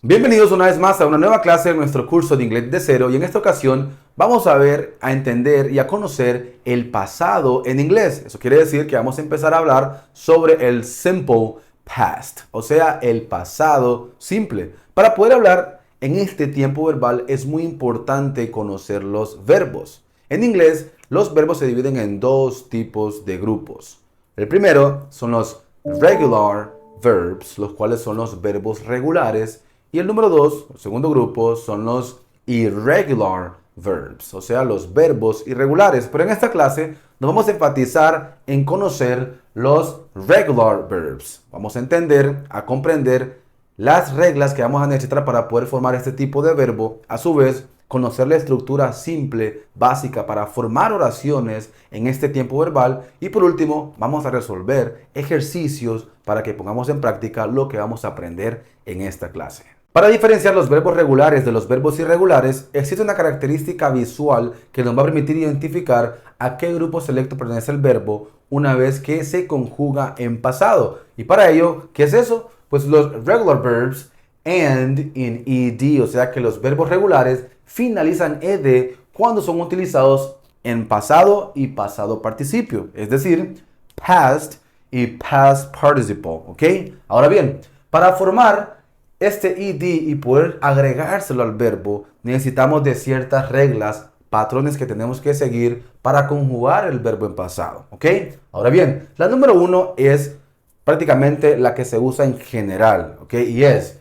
Bienvenidos una vez más a una nueva clase de nuestro curso de inglés de cero y en esta ocasión vamos a ver, a entender y a conocer el pasado en inglés. Eso quiere decir que vamos a empezar a hablar sobre el simple past, o sea, el pasado simple. Para poder hablar en este tiempo verbal es muy importante conocer los verbos. En inglés, los verbos se dividen en dos tipos de grupos. El primero son los regular verbs, los cuales son los verbos regulares. Y el número dos, el segundo grupo, son los irregular verbs, o sea, los verbos irregulares. Pero en esta clase nos vamos a enfatizar en conocer los regular verbs. Vamos a entender, a comprender las reglas que vamos a necesitar para poder formar este tipo de verbo. A su vez, conocer la estructura simple, básica, para formar oraciones en este tiempo verbal. Y por último, vamos a resolver ejercicios para que pongamos en práctica lo que vamos a aprender en esta clase. Para diferenciar los verbos regulares de los verbos irregulares, existe una característica visual que nos va a permitir identificar a qué grupo selecto pertenece el verbo una vez que se conjuga en pasado. Y para ello, ¿qué es eso? Pues los regular verbs end in ed, o sea que los verbos regulares finalizan ed cuando son utilizados en pasado y pasado participio, es decir, past y past participle, ¿ok? Ahora bien, para formar este ed y poder agregárselo al verbo, necesitamos de ciertas reglas, patrones que tenemos que seguir para conjugar el verbo en pasado, ¿ok? Ahora bien, la número uno es prácticamente la que se usa en general, ¿ok? Y es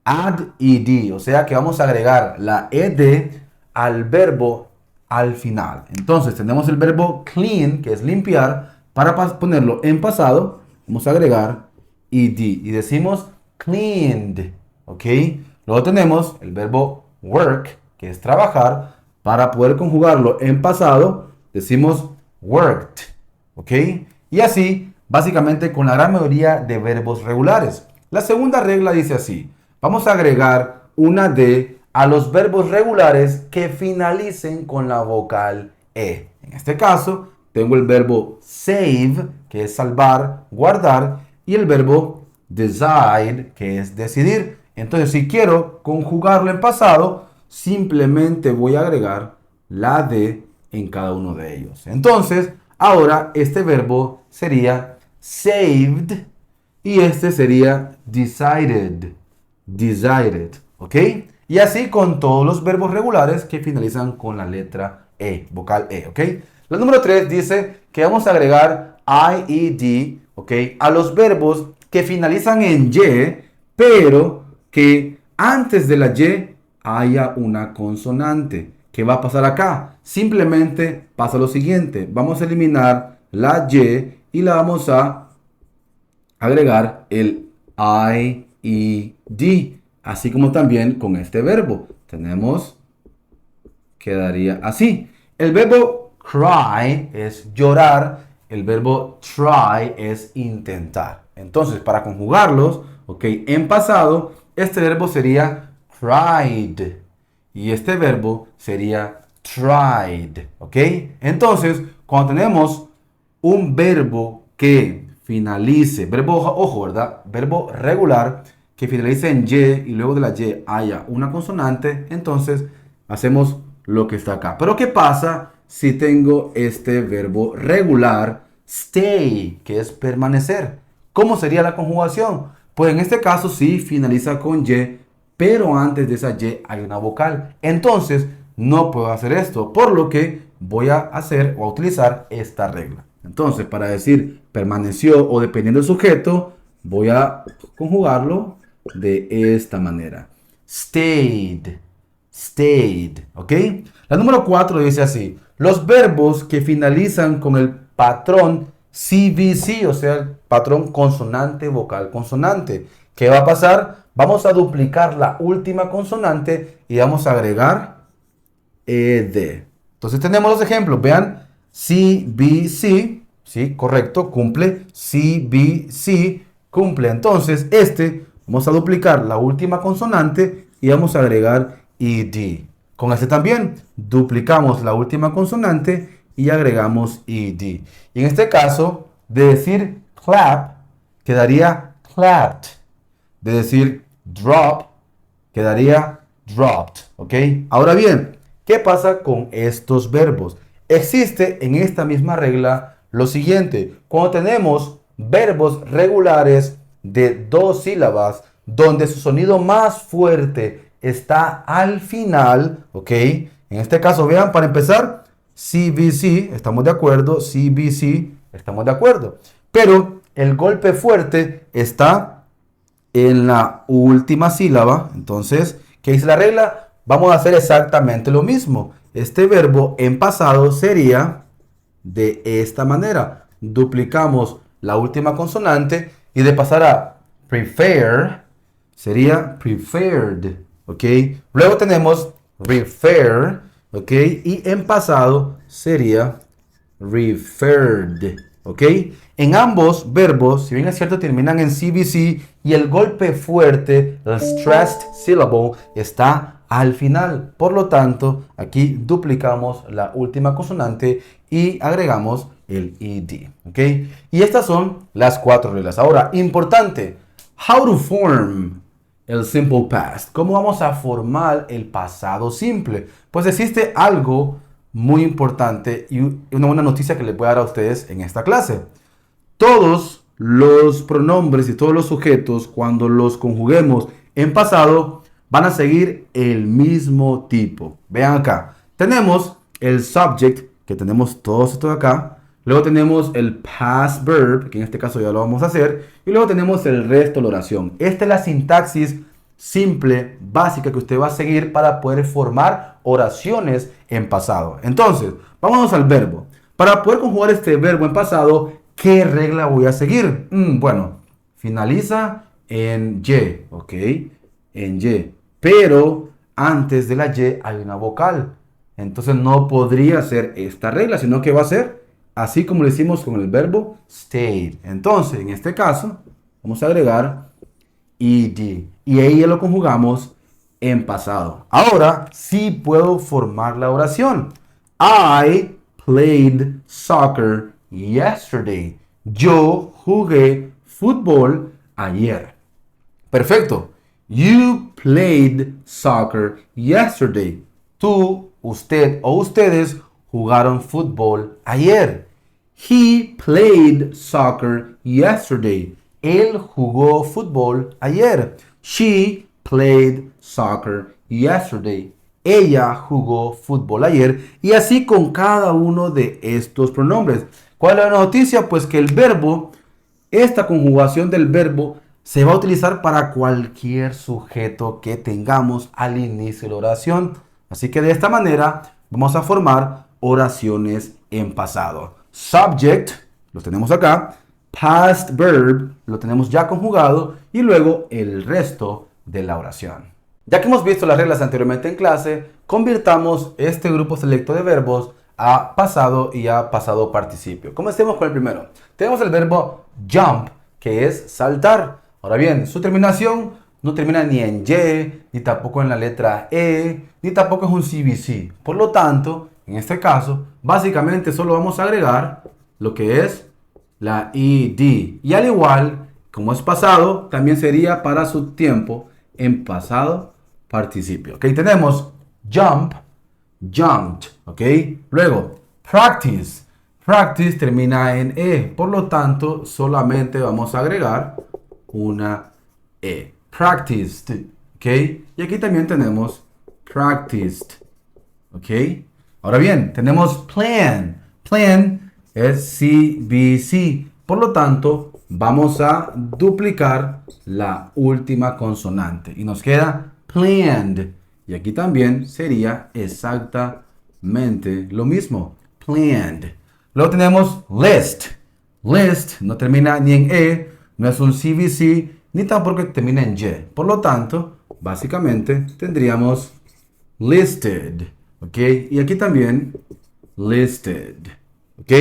add ed, o sea que vamos a agregar la ed al verbo al final. Entonces tenemos el verbo clean, que es limpiar. Para ponerlo en pasado, vamos a agregar ed y decimos cleaned, ¿ok? Luego tenemos el verbo work, que es trabajar. Para poder conjugarlo en pasado, decimos worked, ¿ok? Y así, básicamente con la gran mayoría de verbos regulares. La segunda regla dice así: vamos a agregar una D a los verbos regulares que finalicen con la vocal E. En este caso, tengo el verbo save, que es salvar, guardar, y el verbo decide, que es decidir. Entonces, si quiero conjugarlo en pasado, simplemente voy a agregar la D en cada uno de ellos. Entonces, ahora este verbo sería saved y este sería decided. Decided, ¿ok? Y así con todos los verbos regulares que finalizan con la letra E, vocal E, ¿ok? La número 3 dice que vamos a agregar IED, ¿ok? A los verbos que finalizan en Y, pero que antes de la Y haya una consonante. ¿Qué va a pasar acá? Simplemente pasa lo siguiente. Vamos a eliminar la Y y la vamos a agregar el IED. Así como también con este verbo. Tenemos, quedaría así. El verbo cry es llorar. El verbo try es intentar. Entonces, para conjugarlos, ok, en pasado, este verbo sería cried. Y este verbo sería tried, ¿ok? Entonces, cuando tenemos un verbo que finalice, verbo, ojo, ¿verdad? Verbo regular que finalice en Y y luego de la Y haya una consonante, entonces hacemos lo que está acá. Pero ¿qué pasa si tengo este verbo regular, stay, que es permanecer? ¿Cómo sería la conjugación? Pues en este caso sí finaliza con Y, pero antes de esa Y hay una vocal. Entonces no puedo hacer esto, por lo que voy a hacer o a utilizar esta regla. Entonces, para decir permaneció o dependiendo del sujeto, voy a conjugarlo de esta manera. Stayed, stayed, ¿ok? La número 4 dice así: los verbos que finalizan con el patrón CVC, o sea, el patrón consonante, vocal, consonante. ¿Qué va a pasar? Vamos a duplicar la última consonante y vamos a agregar ed. Entonces tenemos los ejemplos. Vean, CBC, sí, correcto, cumple. CBC, cumple. Entonces, vamos a duplicar la última consonante y vamos a agregar ed. Con este también, duplicamos la última consonante y agregamos ed. Y en este caso, de decir clap, quedaría clapped. De decir drop, quedaría dropped, ¿ok? Ahora bien, ¿qué pasa con estos verbos? Existe en esta misma regla lo siguiente. Cuando tenemos verbos regulares de dos sílabas, donde su sonido más fuerte está al final, ¿ok? En este caso, vean, para empezar, CBC, estamos de acuerdo, CBC, estamos de acuerdo. Pero el golpe fuerte está en la última sílaba. Entonces, ¿qué dice la regla? Vamos a hacer exactamente lo mismo. Este verbo en pasado sería de esta manera. Duplicamos la última consonante y de pasar a prefer sería preferred, ¿ok? Luego tenemos refer, ¿ok? Y en pasado sería referred, ¿ok? En ambos verbos, si bien es cierto, terminan en CBC y el golpe fuerte, el stressed syllable, está al final. Por lo tanto, aquí duplicamos la última consonante y agregamos el ed, ¿ok? Y estas son las 4 reglas. Ahora, importante, how to form el simple past. ¿Cómo vamos a formar el pasado simple? Pues existe algo muy importante y una buena noticia que les voy a dar a ustedes en esta clase. Todos los pronombres y todos los sujetos, cuando los conjuguemos en pasado, van a seguir el mismo tipo. Vean acá. Tenemos el subject, que tenemos todos estos de acá. Luego tenemos el past verb, que en este caso ya lo vamos a hacer. Y luego tenemos el resto de la oración. Esta es la sintaxis simple, básica, que usted va a seguir para poder formar oraciones en pasado. Entonces, vámonos al verbo. Para poder conjugar este verbo en pasado, ¿qué regla voy a seguir? Bueno, finaliza en Y, ¿ok? En Y. Pero antes de la Y hay una vocal. Entonces no podría ser esta regla, sino que va a ser así como lo hicimos con el verbo stayed. Entonces, en este caso, vamos a agregar ed. Y ahí ya lo conjugamos en pasado. Ahora sí puedo formar la oración. I played soccer yesterday. Yo jugué fútbol ayer. Perfecto. You played soccer yesterday. Tú, usted o ustedes jugaron fútbol ayer. He played soccer yesterday. Él jugó fútbol ayer. She played soccer yesterday. Ella jugó fútbol ayer. Y así con cada uno de estos pronombres. ¿Cuál es la noticia? Pues que el verbo, esta conjugación del verbo, se va a utilizar para cualquier sujeto que tengamos al inicio de la oración. Así que de esta manera vamos a formar oraciones en pasado. Subject, lo tenemos acá. Past verb, lo tenemos ya conjugado. Y luego el resto de la oración. Ya que hemos visto las reglas anteriormente en clase, convirtamos este grupo selecto de verbos a pasado y a pasado participio. Comencemos con el primero. Tenemos el verbo jump, que es saltar. Ahora bien, su terminación no termina ni en Y, ni tampoco en la letra E, ni tampoco es un CBC. Por lo tanto, en este caso, básicamente solo vamos a agregar lo que es la ed. Y al igual, como es pasado, también sería para su tiempo en pasado participio. Ok, tenemos jump, jumped. Ok, luego practice. Practice termina en E. Por lo tanto, solamente vamos a agregar una E. Practiced. Ok, y aquí también tenemos practiced. Ok, ahora bien, tenemos plan. Plan es CBC. Por lo tanto, vamos a duplicar la última consonante. Y nos queda planned. Y aquí también sería exactamente lo mismo. Planned. Luego tenemos list. List no termina ni en E, no es un CBC, ni tampoco termina en Y. Por lo tanto, básicamente tendríamos listed. ¿Ok? Y aquí también listed. ¿Ok?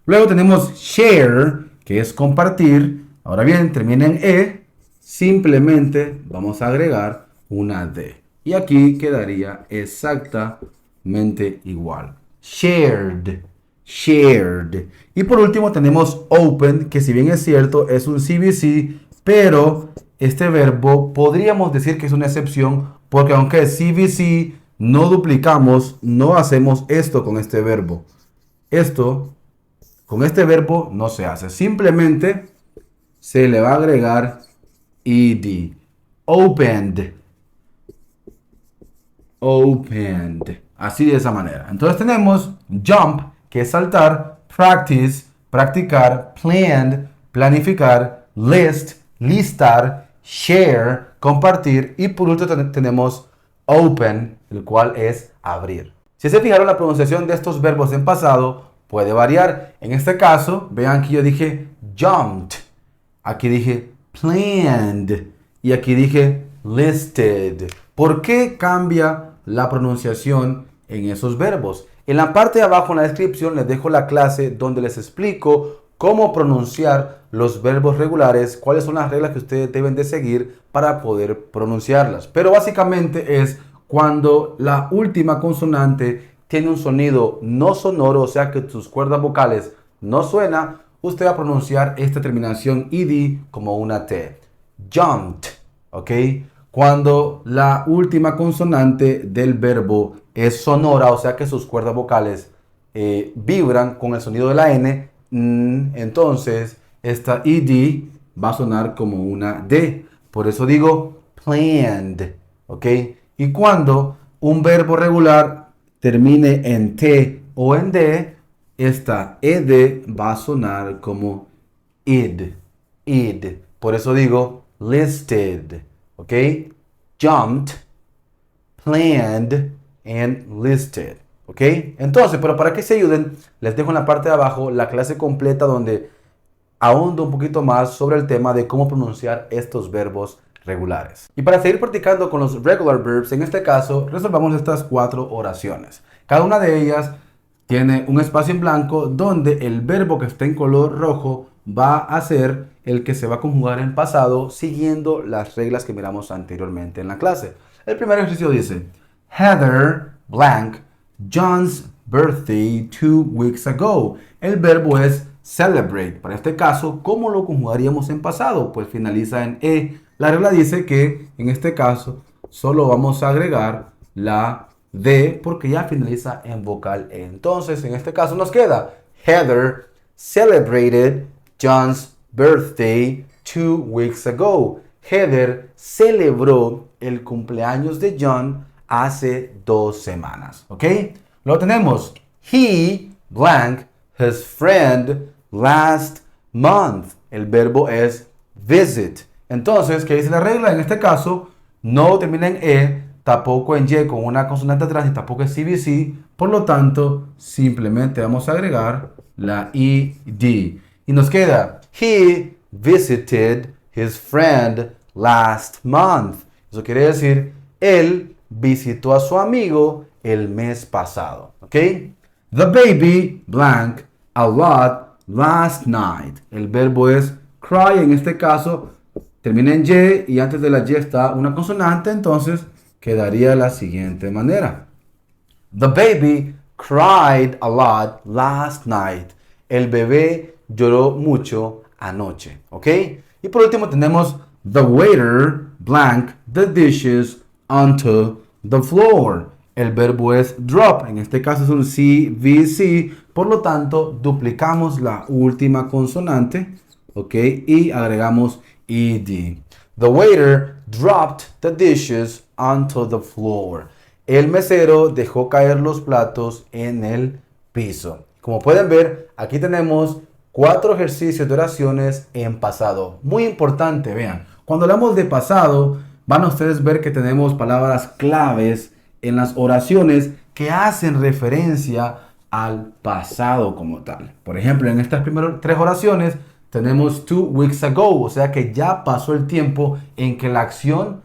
Luego tenemos share, que es compartir. Ahora bien, termina en E. Simplemente vamos a agregar una D. Y aquí quedaría exactamente igual. Shared. Shared. Y por último tenemos open, que si bien es cierto es un CBC, pero este verbo podríamos decir que es una excepción porque aunque es CVC, no duplicamos, no hacemos esto con este verbo. Esto con este verbo no se hace. Simplemente se le va a agregar ed. Opened. Opened. Así de esa manera. Entonces tenemos jump, que es saltar, practice, practicar, planned, planificar, list, listar, share, compartir y por último tenemos open, el cual es abrir. Si se fijaron, la pronunciación de estos verbos en pasado puede variar. En este caso, vean que yo dije jumped, aquí dije planned y aquí dije listed. ¿Por qué cambia la pronunciación en esos verbos? En la parte de abajo en la descripción les dejo la clase donde les explico cómo pronunciar los verbos regulares, cuáles son las reglas que ustedes deben de seguir para poder pronunciarlas. Pero básicamente es cuando la última consonante tiene un sonido no sonoro, o sea que sus cuerdas vocales no suena, usted va a pronunciar esta terminación ed como una T. Jumped, ¿ok? Cuando la última consonante del verbo es sonora, o sea que sus cuerdas vocales vibran con el sonido de la N, entonces esta ed va a sonar como una D. Por eso digo planned, ¿ok? Y cuando un verbo regular termine en T o en D, esta ed va a sonar como id, id. Por eso digo listed, ¿ok? Jumped, planned, and listed, ¿ok? Entonces, pero para que se ayuden, les dejo en la parte de abajo la clase completa donde ahondo un poquito más sobre el tema de cómo pronunciar estos verbos regulares. Y para seguir practicando con los regular verbs, en este caso, resolvamos estas 4 oraciones. Cada una de ellas tiene un espacio en blanco donde el verbo que está en color rojo va a ser el que se va a conjugar en pasado siguiendo las reglas que miramos anteriormente en la clase. El primer ejercicio dice, Heather blank John's birthday 2 weeks ago. El verbo es celebrate. Para este caso, ¿cómo lo conjugaríamos en pasado? Pues finaliza en E. La regla dice que en este caso solo vamos a agregar la D porque ya finaliza en vocal E. Entonces, en este caso nos queda Heather celebrated John's birthday 2 weeks ago. Heather celebró el cumpleaños de John hace 2 semanas. ¿Ok? Lo tenemos. He blank his friend last month. El verbo es visit. Entonces, ¿qué dice la regla? En este caso, no termina en E, tampoco en Y con una consonante atrás y tampoco es CVC. Por lo tanto, simplemente vamos a agregar la ED. Y nos queda, he visited his friend last month. Eso quiere decir, él visitó a su amigo el mes pasado. ¿Ok? The baby blank a lot last night. El verbo es cry. En este caso, termina en Y y antes de la Y está una consonante. Entonces, quedaría la siguiente manera. The baby cried a lot last night. El bebé lloró mucho anoche. ¿Ok? Y por último tenemos the waiter blank the dishes onto the floor. El verbo es drop. En este caso es un CVC. Por lo tanto, duplicamos la última consonante. ¿Ok? Y agregamos ED. The waiter dropped the dishes onto the floor. El mesero dejó caer los platos en el piso. Como pueden ver, aquí tenemos 4 ejercicios de oraciones en pasado. Muy importante, vean. Cuando hablamos de pasado, van a ustedes ver que tenemos palabras claves en las oraciones que hacen referencia al pasado como tal. Por ejemplo, en estas primeras 3 oraciones tenemos 2 weeks ago, o sea que ya pasó el tiempo en que la acción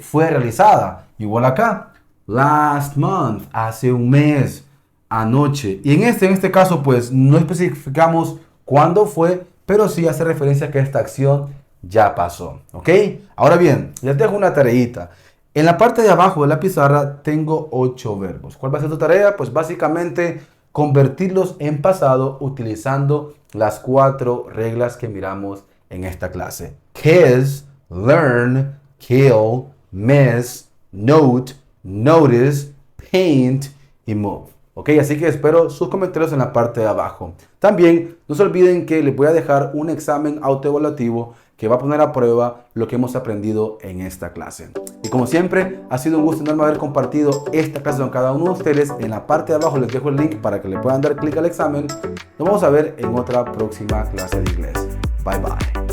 fue realizada. Igual acá, last month, hace un mes, anoche. Y en este caso, pues no especificamos cuándo fue, pero sí hace referencia a que esta acción ya pasó. ¿Ok? Ahora bien, les dejo una tareita. En la parte de abajo de la pizarra tengo 8 verbos. ¿Cuál va a ser tu tarea? Pues básicamente convertirlos en pasado utilizando las 4 reglas que miramos en esta clase. His learn, kill, miss, note, notice, paint y move. Ok, así que espero sus comentarios en la parte de abajo. También no se olviden que les voy a dejar un examen autoevaluativo que va a poner a prueba lo que hemos aprendido en esta clase. Y como siempre, ha sido un gusto enorme haber compartido esta clase con cada uno de ustedes. En la parte de abajo les dejo el link para que le puedan dar clic al examen. Nos vamos a ver en otra próxima clase de inglés. Bye bye.